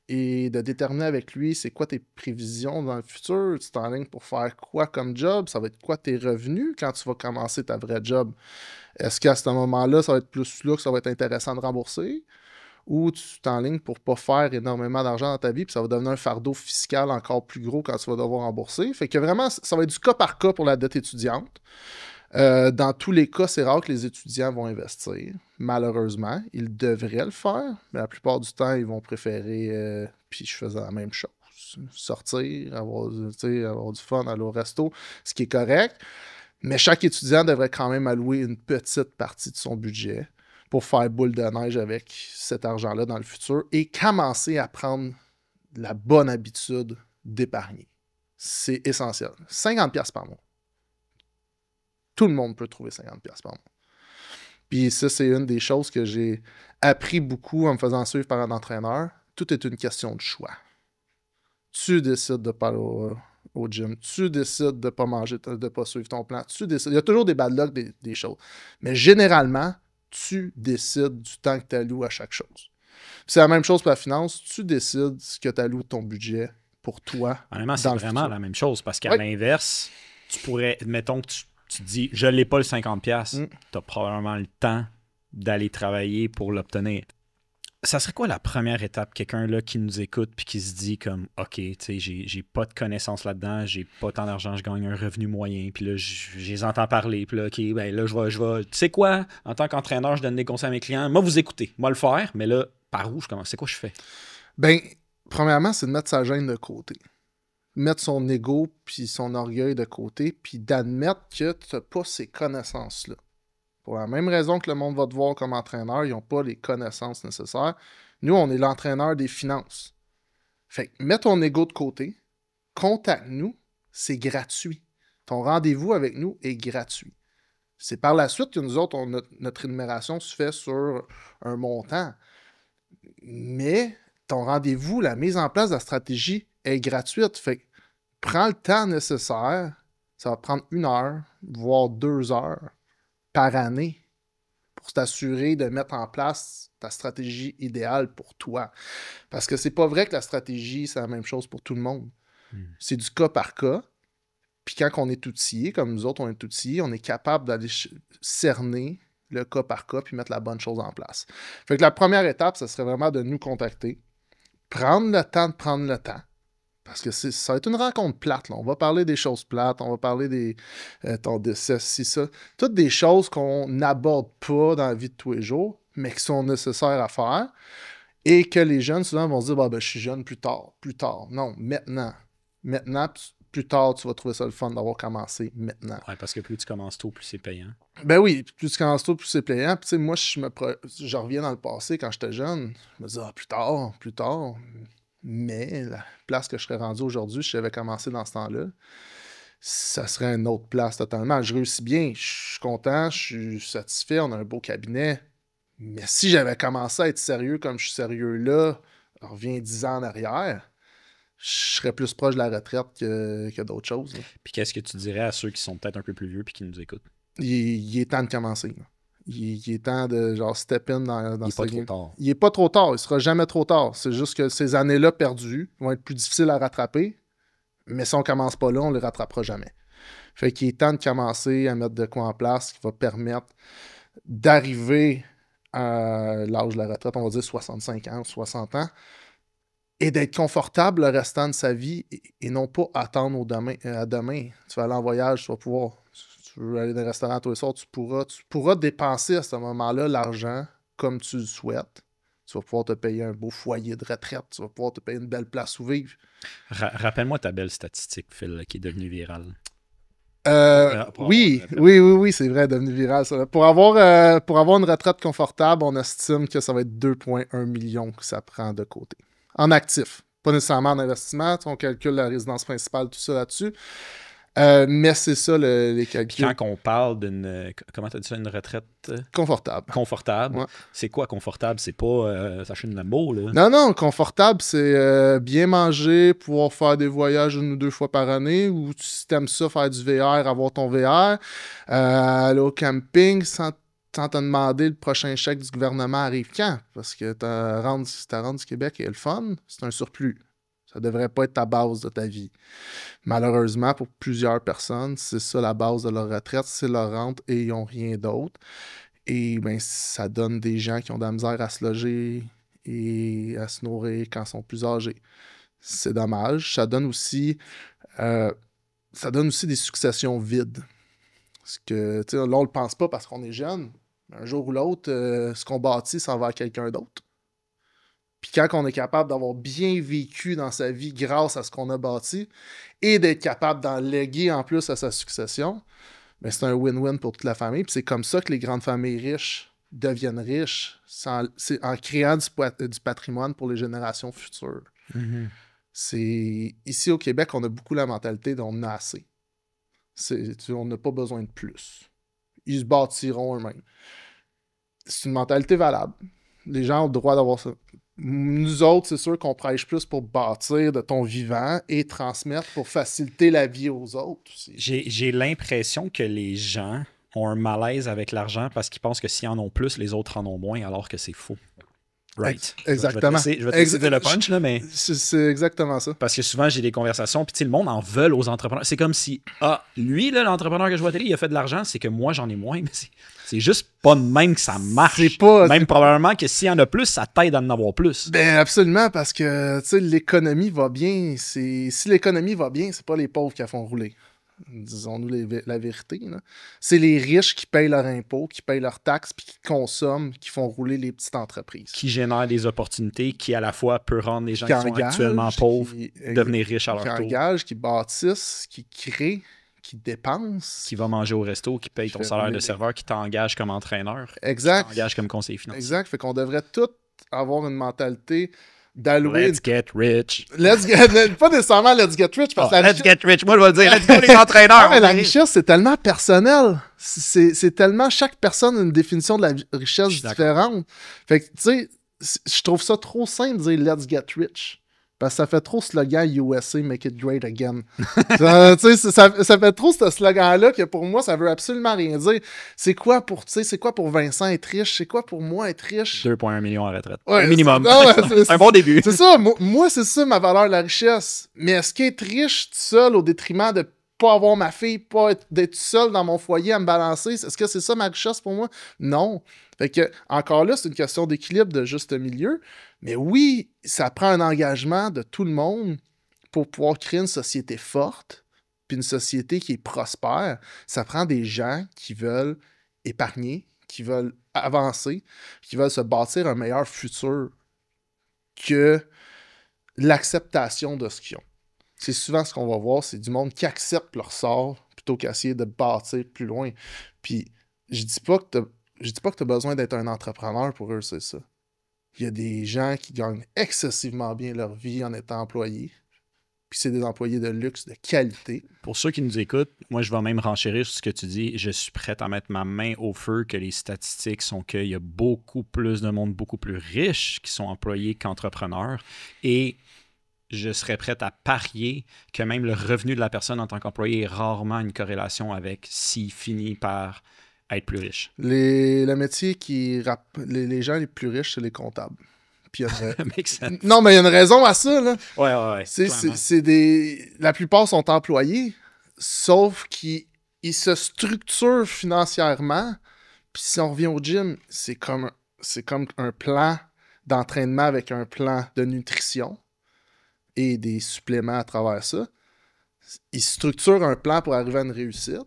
et de déterminer avec lui c'est quoi tes prévisions dans le futur. Tu t'enlignes pour faire quoi comme job? Ça va être quoi tes revenus quand tu vas commencer ta vraie job? Est-ce qu'à ce moment-là, ça va être plus là que ça va être intéressant de rembourser? Ou tu t'enlignes pour pas faire énormément d'argent dans ta vie, puis ça va devenir un fardeau fiscal encore plus gros quand tu vas devoir rembourser. Fait que vraiment, ça va être du cas par cas pour la dette étudiante. Dans tous les cas, c'est rare que les étudiants vont investir. Malheureusement, ils devraient le faire, mais la plupart du temps, ils vont préférer, puis je faisais la même chose, sortir, avoir du fun, aller au resto, ce qui est correct. Mais chaque étudiant devrait quand même allouer une petite partie de son budget pour faire boule de neige avec cet argent-là dans le futur et commencer à prendre la bonne habitude d'épargner. C'est essentiel. 50$ par mois. Tout le monde peut trouver 50$ par mois. Puis ça, c'est une des choses que j'ai appris beaucoup en me faisant suivre par un entraîneur. Tout est une question de choix. Tu décides de pas aller au gym, tu décides de ne pas manger, de ne pas suivre ton plan, tu décides. Il y a toujours des bad luck, des choses. Mais généralement, tu décides du temps que tu alloues à chaque chose. Puis c'est la même chose pour la finance, tu décides ce que tu alloues de ton budget pour toi.
Honnêtement, c'est vraiment la même chose parce qu'à l'inverse, tu pourrais, mettons que tu te dis, je n'ai pas le 50$, tu as probablement le temps d'aller travailler pour l'obtenir. Ça serait quoi la première étape, quelqu'un là qui nous écoute puis qui se dit comme OK, tu sais, j'ai pas de connaissances là-dedans, j'ai pas tant d'argent, je gagne un revenu moyen, puis là, je les entends parler, puis là, OK, ben là, je vais, tu sais quoi, en tant qu'entraîneur, je donne des conseils à mes clients, moi, vous écoutez, moi le faire, mais là, par où je commence, c'est quoi je fais?
Ben, premièrement, c'est de mettre sa gêne de côté. Mettre son ego puis son orgueil de côté, puis d'admettre que tu n'as pas ces connaissances-là. Pour la même raison que le monde va te voir comme entraîneur, ils n'ont pas les connaissances nécessaires. Nous, on est l'entraîneur des finances. Fait que mets ton ego de côté, contacte-nous, c'est gratuit. Ton rendez-vous avec nous est gratuit. C'est par la suite que nous autres, notre rémunération se fait sur un montant. Mais ton rendez-vous, la mise en place de la stratégie est gratuite. Fait que prends le temps nécessaire. Ça va prendre 1 heure, voire 2 heures par année pour t'assurer de mettre en place ta stratégie idéale pour toi. Parce que c'est pas vrai que la stratégie, c'est la même chose pour tout le monde. C'est du cas par cas. Puis quand on est outillé, comme nous autres, on est outillés, on est capable d'aller cerner le cas par cas puis mettre la bonne chose en place. Fait que la première étape, ce serait vraiment de nous contacter. Prendre le temps de prendre le temps. Parce que ça va être une rencontre plate. Là. On va parler des choses plates, on va parler des ton décès, si ça. Toutes des choses qu'on n'aborde pas dans la vie de tous les jours, mais qui sont nécessaires à faire. Et que les jeunes, souvent, vont se dire bah, ben, je suis jeune plus tard. Non, maintenant. Maintenant, plus tard, tu vas trouver ça le fun d'avoir commencé maintenant.
Ouais, parce que plus tu commences tôt, plus c'est payant.
Ben oui, plus tu commences tôt, plus c'est payant. Puis tu sais, moi, je reviens dans le passé quand j'étais jeune. Je me disais, plus tard. Mais la place que je serais rendu aujourd'hui, si j'avais commencé dans ce temps-là, ça serait une autre place totalement. Je réussis bien, je suis content, je suis satisfait, on a un beau cabinet. Mais si j'avais commencé à être sérieux comme je suis sérieux là, on revient 10 ans en arrière, je serais plus proche de la retraite que d'autres choses. Là.
Puis qu'est-ce que tu dirais à ceux qui sont peut-être un peu plus vieux et qui nous écoutent?
Il est temps de commencer. Là. Il est temps de genre step in dans
ce game.
Il est pas trop tard. Il sera jamais trop tard. C'est juste que ces années-là perdues vont être plus difficiles à rattraper. Mais si on commence pas là, on les rattrapera jamais. Fait qu'il est temps de commencer à mettre de quoi en place qui va permettre d'arriver à l'âge de la retraite, on va dire 65 ans, 60 ans, et d'être confortable le restant de sa vie et non pas attendre à demain. Tu vas aller en voyage, tu vas pouvoir... Tu veux aller dans un restaurant tous les soirs, tu pourras dépenser à ce moment-là l'argent comme tu le souhaites. Tu vas pouvoir te payer un beau foyer de retraite. Tu vas pouvoir te payer une belle place où vivre.
Rappelle-moi ta belle statistique, Phil, qui est devenue virale.
Oui, c'est vrai, devenu viral. Ça. Pour avoir une retraite confortable, on estime que ça va être 2,1 millions que ça prend de côté. En actif. Pas nécessairement en investissement. On calcule la résidence principale, tout ça là-dessus. Mais c'est ça les calculs.
Quand on parle d'une... Comment tu as dit ça? Une retraite?
Confortable.
Confortable.
Ouais.
C'est quoi confortable? C'est pas s'acheter une Lambo, là?
Non, confortable, c'est bien manger, pouvoir faire des voyages 1 ou 2 fois par année, ou si t'aimes ça, faire du VR, avoir ton VR, aller au camping sans te demander le prochain chèque du gouvernement arrive quand? Parce que ta rente du Québec est le fun, c'est un surplus. Ça devrait pas être ta base de ta vie. Malheureusement, pour plusieurs personnes, c'est ça la base de leur retraite, c'est leur rente et ils n'ont rien d'autre. Et ben, ça donne des gens qui ont de la misère à se loger et à se nourrir quand ils sont plus âgés. C'est dommage. Ça donne aussi des successions vides. Parce que, tu sais, là, on le pense pas parce qu'on est jeune. Un jour ou l'autre, ce qu'on bâtit s'en va à quelqu'un d'autre. Puis quand on est capable d'avoir bien vécu dans sa vie grâce à ce qu'on a bâti et d'être capable d'en léguer en plus à sa succession, ben c'est un win-win pour toute la famille. Puis c'est comme ça que les grandes familles riches deviennent riches. C'est en créant du patrimoine pour les générations futures. Mm-hmm. Ici au Québec, on a beaucoup la mentalité d'on a assez. On n'a pas besoin de plus. Ils se bâtiront eux-mêmes. C'est une mentalité valable. Les gens ont le droit d'avoir ça. Nous autres, c'est sûr qu'on prêche plus pour bâtir de ton vivant et transmettre pour faciliter la vie aux autres aussi.
J'ai l'impression que les gens ont un malaise avec l'argent parce qu'ils pensent que s'ils en ont plus, les autres en ont moins, alors que c'est faux. Right.
Exactement.
Je vais te laisser dire le punch, là, mais...
C'est exactement ça.
Parce que souvent, j'ai des conversations, puis le monde en veut aux entrepreneurs. C'est comme si, lui, là, l'entrepreneur que je vois à la télé, il a fait de l'argent, c'est que moi, j'en ai moins, mais c'est juste pas de même que ça marche. Probablement que s'il y en a plus, ça t'aide à en avoir plus.
Ben absolument, parce que, tu sais, l'économie va bien. Si l'économie va bien, c'est pas les pauvres qui la font rouler. Disons-nous la vérité. Là. C'est les riches qui payent leurs impôts, qui payent leurs taxes, puis qui consomment, qui font rouler les petites entreprises.
Qui génèrent des opportunités, qui à la fois peut rendre les gens qui sont actuellement pauvres devenir riches à leur tour.
Qui engagent, qui bâtissent, qui créent, qui dépensent.
Qui va manger au resto, qui paye ton salaire de serveur, qui t'engage comme entraîneur.
Exact.
Qui t'engage comme conseiller financier.
Exact. Fait qu'on devrait tous avoir une mentalité d'allouer...
Let's get rich.
Pas nécessairement let's get rich. Parce que
let's get rich. Moi, je vais le dire. Let's go les entraîneurs.
Mais la richesse, c'est tellement personnel. C'est tellement... Chaque personne a une définition de la richesse différente. Fait que, tu sais, je trouve ça trop simple de dire let's get rich. Parce que ça fait trop slogan USA, make it great again. ça fait trop ce slogan-là que pour moi, ça veut absolument rien dire. C'est quoi pour Vincent être riche? C'est quoi pour moi être riche?
2,1 millions à retraite.
Ouais,
Un minimum.
ouais,
c'est un bon début.
C'est ça. Moi, c'est ça ma valeur de la richesse. Mais est-ce qu'être riche tout seul au détriment de pas avoir ma fille, d'être seul dans mon foyer à me balancer, est-ce que c'est ça ma richesse pour moi? Non. Fait que, encore là, c'est une question d'équilibre, de juste milieu. Mais oui, ça prend un engagement de tout le monde pour pouvoir créer une société forte, puis une société qui est prospère. Ça prend des gens qui veulent épargner, qui veulent avancer, qui veulent se bâtir un meilleur futur que l'acceptation de ce qu'ils ont. C'est souvent ce qu'on va voir, c'est du monde qui accepte leur sort plutôt qu'essayer de bâtir plus loin. Puis, je dis pas que tu as besoin d'être un entrepreneur pour eux, c'est ça. Il y a des gens qui gagnent excessivement bien leur vie en étant employés. Puis c'est des employés de luxe, de qualité.
Pour ceux qui nous écoutent, moi, je vais même renchérir sur ce que tu dis. Je suis prêt à mettre ma main au feu que les statistiques sont qu'il y a beaucoup plus de monde, beaucoup plus riche qui sont employés qu'entrepreneurs. Et je serais prêt à parier que même le revenu de la personne en tant qu'employé est rarement une corrélation avec s'il finit par être plus riche.
Le métier les gens les plus riches, c'est les comptables. Puis
Non,
mais il y a une raison à ça, là.
Ouais.
La plupart sont employés, sauf qu'ils se structurent financièrement. Puis si on revient au gym, c'est comme un plan d'entraînement avec un plan de nutrition et des suppléments à travers ça. Ils structurent un plan pour arriver à une réussite.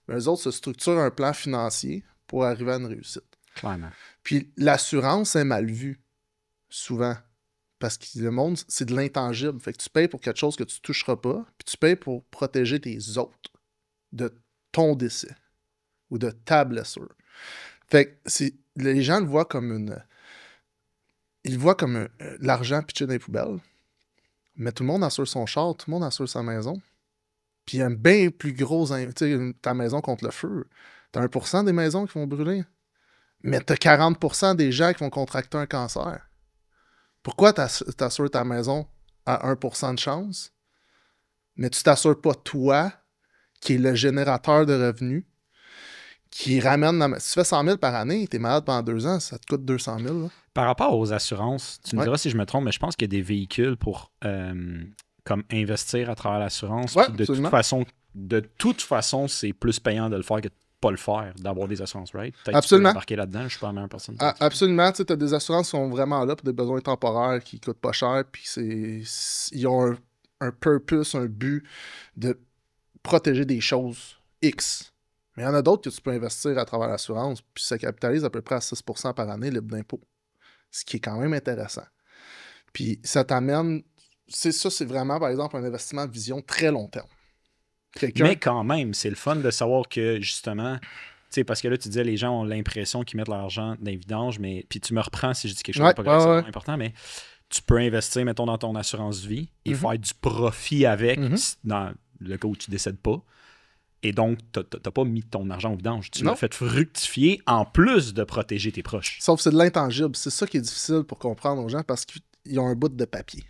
Mais eux autres se structurent un plan financier pour arriver à une réussite.
Clairement.
Puis l'assurance est mal vue, souvent. Parce que le monde, c'est de l'intangible. Fait que tu payes pour quelque chose que tu ne toucheras pas, puis tu payes pour protéger tes autres de ton décès ou de ta blessure. Fait que les gens le voient comme ils le voient comme l'argent pitché dans les poubelles. Mais tout le monde assure son char, tout le monde assure sa maison. Puis il y a un bien plus gros... Tu sais, ta maison contre le feu. T'as 1% des maisons qui vont brûler. Mais t'as 40% des gens qui vont contracter un cancer. Pourquoi t'assures ta maison à 1% de chance, mais tu t'assures pas toi, qui est le générateur de revenus, qui ramène... Si tu fais 100 000 par année, t'es malade pendant 2 ans, ça te coûte 200 000. Là.
Par rapport aux assurances, tu me diras si je me trompe, mais je pense qu'il y a des véhicules pour comme investir à travers l'assurance.
Ouais,
de toute façon, c'est plus payant de le faire que de pas le faire, d'avoir des assurances, right? Peut-être
absolument.
Que tu peux embarquer là-dedans, je suis pas la meilleure personne.
Absolument, tu as des assurances qui sont vraiment là pour des besoins temporaires qui coûtent pas cher, puis ils ont un purpose, un but de protéger des choses X. Mais il y en a d'autres que tu peux investir à travers l'assurance, puis ça capitalise à peu près à 6% par année libre d'impôt. Ce qui est quand même intéressant. Puis ça t'amène... C'est vraiment, par exemple, un investissement de vision très long terme.
Mais quand même, c'est le fun de savoir que, justement, tu sais, parce que là, tu disais, les gens ont l'impression qu'ils mettent leur argent dans les vidanges, mais puis tu me reprends si je dis quelque chose de pas grave, important, mais tu peux investir, mettons, dans ton assurance vie et faire du profit avec dans le cas où tu décèdes pas. Et donc, tu n'as pas mis ton argent au vidange. Tu l'as fait fructifier en plus de protéger tes proches.
Sauf que c'est de l'intangible. C'est ça qui est difficile pour comprendre aux gens parce qu'ils ont un bout de papier.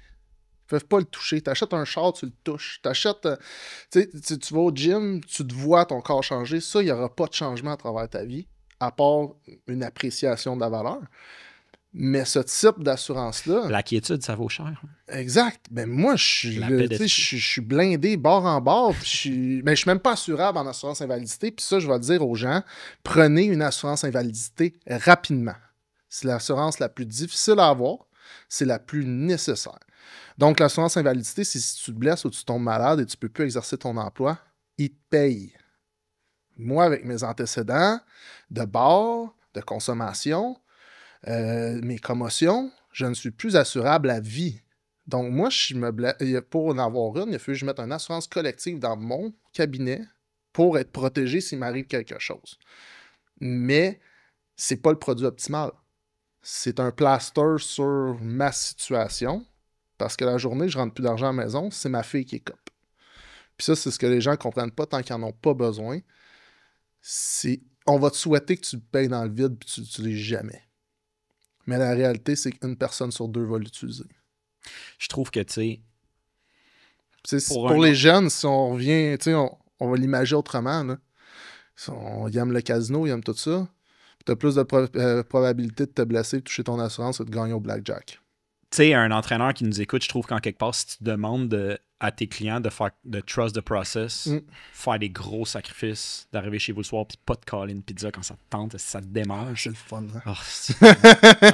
Ils ne peuvent pas le toucher. Tu achètes un char, tu le touches. Tu vas au gym, tu te vois ton corps changer. Ça, il n'y aura pas de changement à travers ta vie, à part une appréciation de la valeur. Mais ce type d'assurance-là...
La quiétude, ça vaut cher.
Exact. Ben moi, je suis blindé bord en bord. Mais je ne suis même pas assurable en assurance invalidité. Puis ça, je vais le dire aux gens, prenez une assurance invalidité rapidement. C'est l'assurance la plus difficile à avoir. C'est la plus nécessaire. Donc, l'assurance invalidité, c'est si tu te blesses ou tu tombes malade et tu ne peux plus exercer ton emploi, il te paye. Moi, avec mes antécédents de bar, de consommation, mes commotions, je ne suis plus assurable à vie. Donc, moi, pour en avoir une, il a fallu que je mette une assurance collective dans mon cabinet pour être protégé s'il m'arrive quelque chose. Mais c'est pas le produit optimal. C'est un plaster sur ma situation parce que la journée, je rentre plus d'argent à la maison, c'est ma fille qui est cop. Puis ça, c'est ce que les gens ne comprennent pas tant qu'ils n'en ont pas besoin. On va te souhaiter que tu le payes dans le vide puis tu ne l'utilises jamais. Mais la réalité, c'est qu'une personne sur 2 va l'utiliser.
Je trouve que, tu sais,
Pour les jeunes, si on revient, tu sais, on va l'imager autrement. Là. Si ils aiment le casino, ils aiment tout ça. Tu as plus de probabilité de te blesser, de toucher ton assurance et de gagner au blackjack.
Tu sais, un entraîneur qui nous écoute, je trouve qu'en quelque part, si tu demandes à tes clients de trust the process, faire des gros sacrifices, d'arriver chez vous le soir puis pas te caler une pizza quand ça te tente, si ça te démange.
C'est le fun. Hein?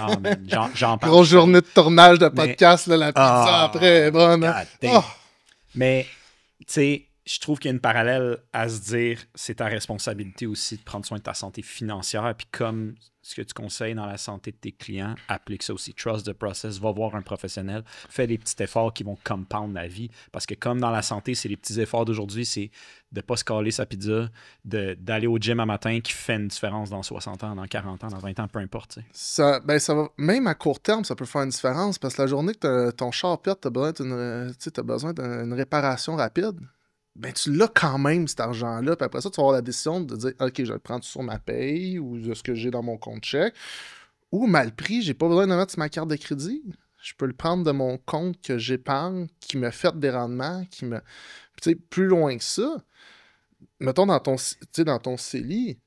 Oh, man, j'en parle.
Grosse journée de tournage de podcast, là, la pizza après est bonne. Hein?
Mais, tu sais, je trouve qu'il y a une parallèle à se dire, c'est ta responsabilité aussi de prendre soin de ta santé financière. Puis comme ce que tu conseilles dans la santé de tes clients, applique ça aussi. Trust the process, va voir un professionnel, fais des petits efforts qui vont compound la vie. Parce que comme dans la santé, c'est les petits efforts d'aujourd'hui, c'est de ne pas se caler sa pizza, d'aller au gym un matin qui fait une différence dans 60 ans, dans 40 ans, dans 20 ans, peu importe. Tu sais.
Ça va, même à court terme, ça peut faire une différence. Parce que la journée que ton char pète, tu as besoin d'une réparation rapide. Ben, tu l'as quand même, cet argent-là. Puis après ça, tu vas avoir la décision de dire, OK, je vais le prendre sur ma paye ou de ce que j'ai dans mon compte chèque. Ou mal pris, j'ai pas besoin de mettre sur ma carte de crédit. Je peux le prendre de mon compte que j'épargne, qui me fait des rendements, qui me... Tu sais, plus loin que ça, mettons dans ton CELI,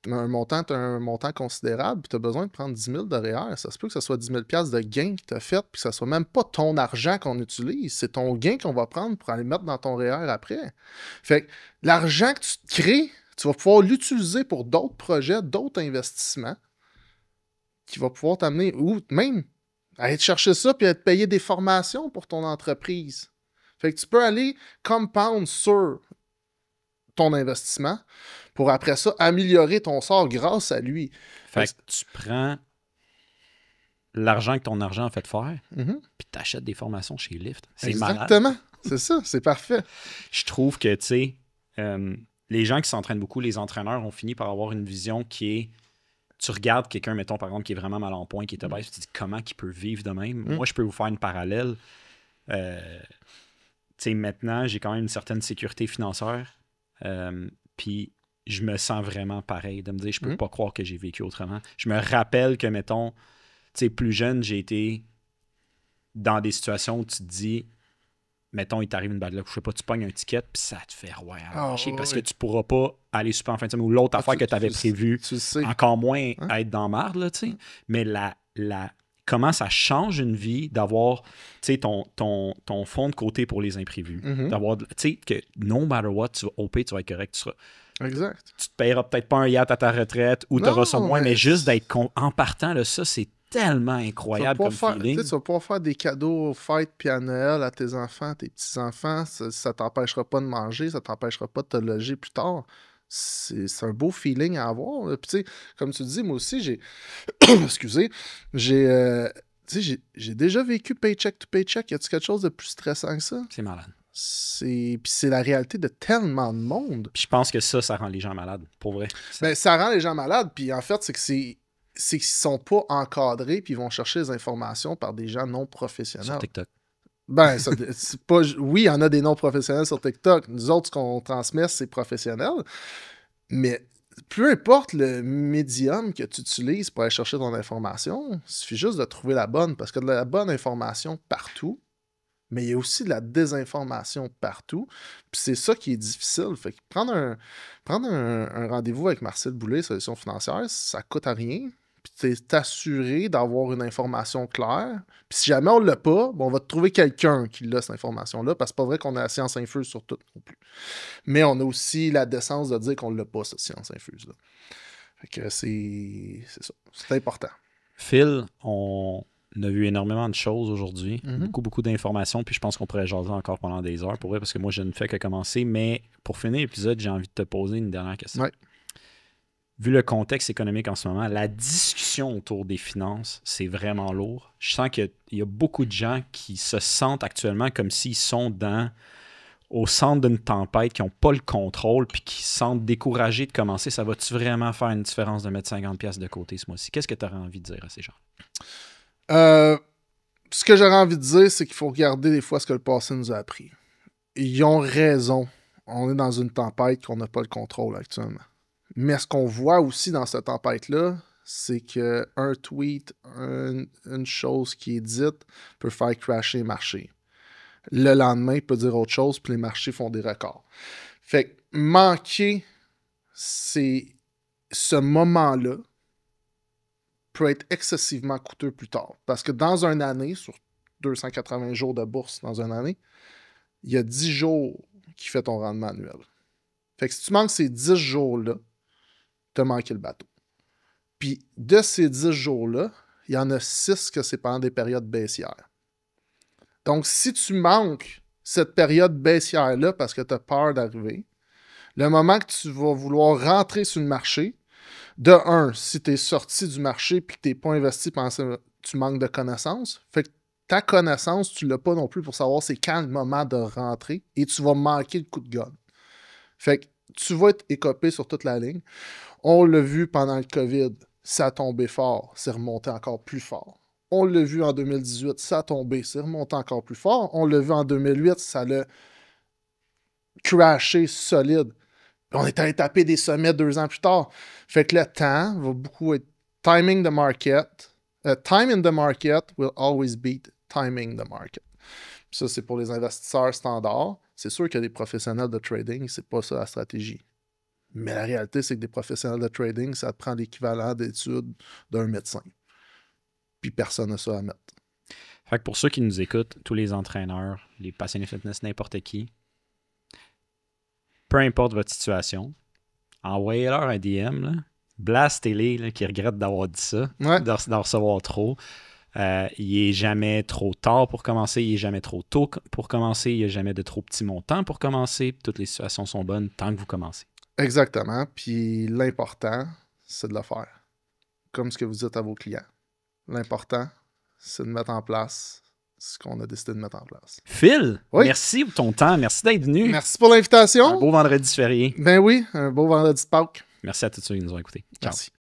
t'as un montant considérable, puis tu as besoin de prendre 10 000 de REER. Ça se peut que ce soit 10 000 de gain que tu as fait, puis que ce soit même pas ton argent qu'on utilise. C'est ton gain qu'on va prendre pour aller mettre dans ton REER après. Fait que l'argent que tu te crées, tu vas pouvoir l'utiliser pour d'autres projets, d'autres investissements qui vont pouvoir t'amener, ou même aller te chercher ça, puis aller te payer des formations pour ton entreprise. Fait que tu peux aller compound sur ton investissement pour après ça améliorer ton sort grâce à lui.
Fait que tu prends l'argent que ton argent a fait faire, puis tu achètes des formations chez Lyft. C'est
exactement.
Malade.
C'est ça, c'est parfait.
Je trouve que, tu sais, les gens qui s'entraînent beaucoup, les entraîneurs, ont fini par avoir une vision qui est, tu regardes quelqu'un, mettons, par exemple, qui est vraiment mal en point, qui est obèse, puis tu te dis comment il peut vivre de même. Moi, je peux vous faire une parallèle. Tu sais, maintenant, j'ai quand même une certaine sécurité financière, puis je me sens vraiment pareil, de me dire, je peux pas croire que j'ai vécu autrement. Je me rappelle que, mettons, tu sais, plus jeune, j'ai été dans des situations où tu te dis, mettons, il t'arrive une bad luck, je sais pas, tu pognes un ticket, puis ça te fait parce que tu pourras pas aller super en fin de semaine, ou l'autre affaire que tu avais prévue, encore moins être dans marde, là, tu sais. Mais comment ça change une vie d'avoir, tu sais, ton fond de côté pour les imprévus. D'avoir, tu sais, que no matter what, tu vas tu vas être correct, tu seras...
Exact.
Tu te payeras peut-être pas un yacht à ta retraite, ou tu auras ça moins, mais juste d'être en partant, là, ça, c'est tellement incroyable comme feeling.
Tu vas pouvoir faire des cadeaux aux fêtes puis à Noël à tes enfants, tes petits-enfants. Ça t'empêchera pas de manger, ça t'empêchera pas de te loger plus tard. C'est un beau feeling à avoir. Puis tu sais, comme tu dis, moi aussi, j'ai... Excusez. J'ai déjà vécu paycheck to paycheck. Y a-t-il quelque chose de plus stressant que ça?
C'est malade.
Puis c'est la réalité de tellement de monde.
Puis je pense que ça rend les gens malades, pour vrai.
Ben, ça rend les gens malades, puis en fait, c'est qu'ils sont pas encadrés, puis ils vont chercher les informations par des gens non professionnels.
Sur TikTok.
Ben, c'est pas... Oui, il y en a des non professionnels sur TikTok. Nous autres, ce qu'on transmet, c'est professionnel. Mais peu importe le médium que tu utilises pour aller chercher ton information, il suffit juste de trouver la bonne, parce qu'il y a de la bonne information partout, mais il y a aussi de la désinformation partout. Puis c'est ça qui est difficile. Fait que prendre un rendez-vous avec Marcel Boulay, Solutions financières, ça coûte à rien. Puis t'assurer d'avoir une information claire. Puis si jamais on l'a pas, on va te trouver quelqu'un qui l'a, cette information-là, parce que c'est pas vrai qu'on a la science infuse sur tout non plus. Mais on a aussi la décence de dire qu'on l'a pas, cette science infuse-là. Fait que c'est ça. C'est important.
Phil, on a vu énormément de choses aujourd'hui. Beaucoup d'informations, puis je pense qu'on pourrait jaser encore pendant des heures, pour vrai, parce que moi, je ne fais que commencer. Mais pour finir l'épisode, j'ai envie de te poser une dernière question.
Ouais.
Vu le contexte économique en ce moment, la discussion autour des finances, c'est vraiment lourd. Je sens qu'il y a beaucoup de gens qui se sentent actuellement comme s'ils sont au centre d'une tempête, qui n'ont pas le contrôle, puis qui se sentent découragés de commencer. Ça va-tu vraiment faire une différence de mettre 50$ de côté ce mois-ci? Qu'est-ce que tu aurais envie de dire à ces gens?
Ce que j'aurais envie de dire, c'est qu'il faut regarder des fois ce que le passé nous a appris. Ils ont raison. On est dans une tempête qu'on n'a pas le contrôle actuellement. Mais ce qu'on voit aussi dans cette tempête-là, c'est qu'un tweet, une chose qui est dite peut faire crasher les marchés. Le lendemain, il peut dire autre chose, puis les marchés font des records. Fait que manquer ce moment-là peut être excessivement coûteux plus tard. Parce que dans une année, sur 280 jours de bourse dans une année, il y a 10 jours qui fait ton rendement annuel. Fait que si tu manques ces 10 jours-là, tu as manqué le bateau. Puis de ces 10 jours-là, il y en a 6 que c'est pendant des périodes baissières. Donc, si tu manques cette période baissière-là parce que tu as peur d'arriver, le moment que tu vas vouloir rentrer sur le marché, de un, si tu es sorti du marché et que tu n'es pas investi pendant que tu manques de connaissances, fait que ta connaissance, tu ne l'as pas non plus pour savoir c'est quand le moment de rentrer et tu vas manquer le coup de gun. Fait que tu vas être écopé sur toute la ligne. On l'a vu pendant le COVID, ça a tombé fort, c'est remonté encore plus fort. On l'a vu en 2018, ça a tombé, c'est remonté encore plus fort. On l'a vu en 2008, ça l'a crashé solide. On est allé taper des sommets 2 ans plus tard. Fait que le temps va beaucoup être timing the market. Time in the market will always beat timing the market. Puis ça, c'est pour les investisseurs standards. C'est sûr qu'il y a des professionnels de trading, c'est pas ça la stratégie. Mais la réalité, c'est que des professionnels de trading, ça te prend l'équivalent d'études d'un médecin. Puis personne n'a ça à mettre.
Fait que pour ceux qui nous écoutent, tous les entraîneurs, les passionnés fitness, n'importe qui, peu importe votre situation, envoyez-leur un DM, là, blastez-les là, qui regrettent d'avoir dit ça, d'en recevoir trop. Il n'est jamais trop tard pour commencer, il n'est jamais trop tôt pour commencer, il n'y a jamais de trop petit montant pour commencer. Toutes les situations sont bonnes tant que vous commencez.
Exactement. Puis l'important, c'est de le faire. Comme ce que vous dites à vos clients. L'important, c'est de mettre en place ce qu'on a décidé de mettre en place.
Phil, merci pour ton temps. Merci d'être venu.
Merci pour l'invitation.
Un beau vendredi férié.
Ben oui, un beau vendredi de Pâques.
Merci à tous ceux qui nous ont écoutés. Ciao.
Merci.